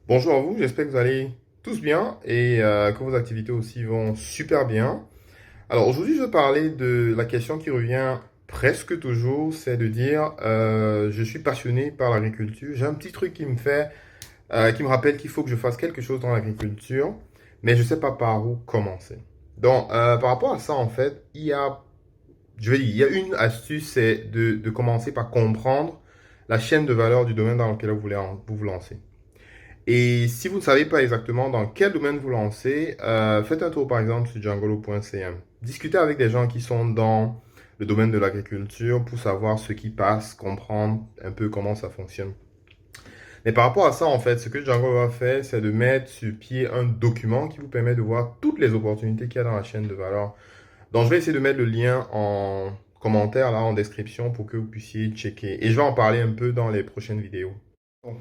Bonjour à vous, j'espère que vous allez tous bien et que vos activités aussi vont super bien. Alors aujourd'hui, je vais parler de la question qui revient presque toujours, c'est de dire je suis passionné par l'agriculture. J'ai un petit truc qui me rappelle qu'il faut que je fasse quelque chose dans l'agriculture, mais je ne sais pas par où commencer. Donc par rapport à ça, en fait, il y a une astuce, c'est de commencer par comprendre la chaîne de valeur du domaine dans lequel vous vous lancer. Et si vous ne savez pas exactement dans quel domaine vous lancez, faites un tour par exemple sur djangolo.cm. Discutez avec des gens qui sont dans le domaine de l'agriculture pour savoir ce qui passe, comprendre un peu comment ça fonctionne. Mais par rapport à ça, en fait, ce que Django va faire, c'est de mettre sur pied un document qui vous permet de voir toutes les opportunités qu'il y a dans la chaîne de valeur. Donc, je vais essayer de mettre le lien en commentaire, là, en description, pour que vous puissiez checker. Et je vais en parler un peu dans les prochaines vidéos. Bon.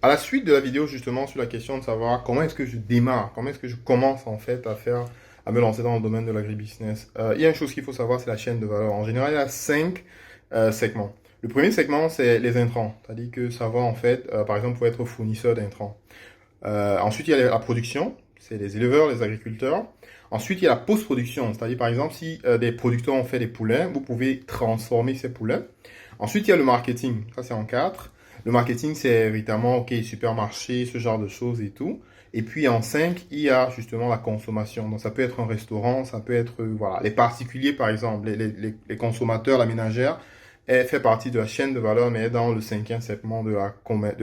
À la suite de la vidéo justement sur la question de savoir comment est-ce que je démarre, comment est-ce que je commence en fait à me lancer dans le domaine de l'agribusiness, il y a une chose qu'il faut savoir, c'est la chaîne de valeur. En général, il y a cinq segments. Le premier segment, c'est les intrants, c'est-à-dire que savoir en fait, par exemple, pour être fournisseur d'intrants. Ensuite, il y a la production, c'est les éleveurs, les agriculteurs. Ensuite, il y a la post-production, c'est-à-dire par exemple, si des producteurs ont fait des poulets, vous pouvez transformer ces poulets. Ensuite, il y a le marketing, ça c'est en quatre. Le marketing, c'est évidemment, ok, supermarché, ce genre de choses et tout. Et puis en 5, il y a justement la consommation. Donc ça peut être un restaurant, ça peut être voilà, les particuliers par exemple, les consommateurs, la ménagère, elle fait partie de la chaîne de valeur, mais est dans le cinquième segment de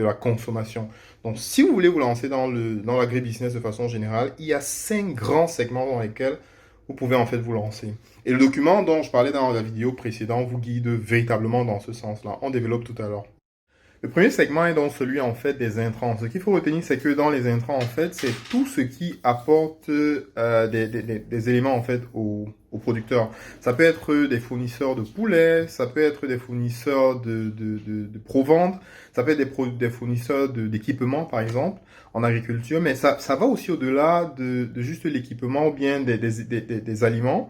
la consommation. Donc si vous voulez vous lancer dans l'agribusiness de façon générale, il y a 5 grands segments dans lesquels vous pouvez en fait vous lancer. Et le document dont je parlais dans la vidéo précédente vous guide véritablement dans ce sens-là. On développe tout à l'heure. Le premier segment est donc celui en fait des intrants. Ce qu'il faut retenir, c'est que dans les intrants, en fait, c'est tout ce qui apporte des éléments en fait aux producteurs. Ça peut être des fournisseurs de poulets, ça peut être des fournisseurs de proventes, ça peut être des fournisseurs d'équipements par exemple en agriculture, mais ça va aussi au-delà de juste l'équipement ou bien des aliments.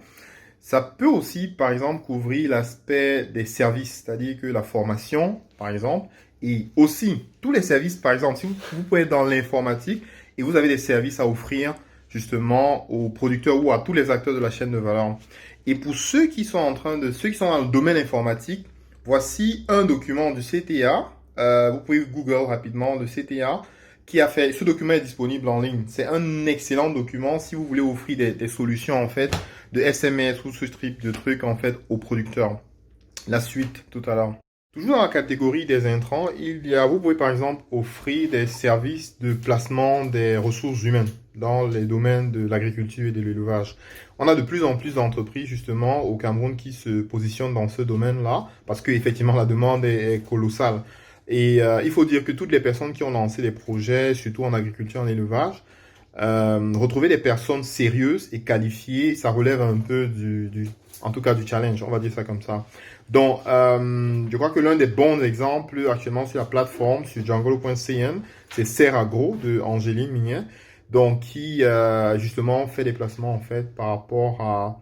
Ça peut aussi, par exemple, couvrir l'aspect des services, c'est-à-dire que la formation, par exemple, et aussi tous les services, par exemple, si vous pouvez être dans l'informatique et vous avez des services à offrir justement aux producteurs ou à tous les acteurs de la chaîne de valeur. Et pour ceux qui sont dans le domaine informatique, voici un document du CTA. Vous pouvez Google rapidement le CTA qui a fait. Ce document est disponible en ligne. C'est un excellent document si vous voulez offrir des solutions en fait de SMS ou ce type de trucs en fait aux producteurs. La suite tout à l'heure. Toujours dans la catégorie des intrants, vous pouvez par exemple offrir des services de placement des ressources humaines dans les domaines de l'agriculture et de l'élevage. On a de plus en plus d'entreprises justement au Cameroun qui se positionnent dans ce domaine-là parce que effectivement la demande est colossale. Et il faut dire que toutes les personnes qui ont lancé des projets, surtout en agriculture et en élevage, retrouver des personnes sérieuses et qualifiées, ça relève un peu en tout cas du challenge, on va dire ça comme ça. Donc, je crois que l'un des bons exemples actuellement sur la plateforme, sur djangolo.cm, c'est Seragro de Angéline Mignet, donc qui justement fait des placements en fait par rapport à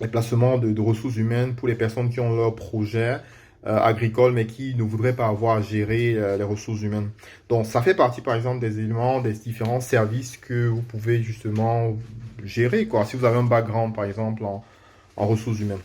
les placements de ressources humaines pour les personnes qui ont leur projet agricole, mais qui ne voudraient pas avoir à gérer les ressources humaines. Donc, ça fait partie, par exemple, des éléments, des différents services que vous pouvez justement gérer, quoi. Si vous avez un background, par exemple, en ressources humaines.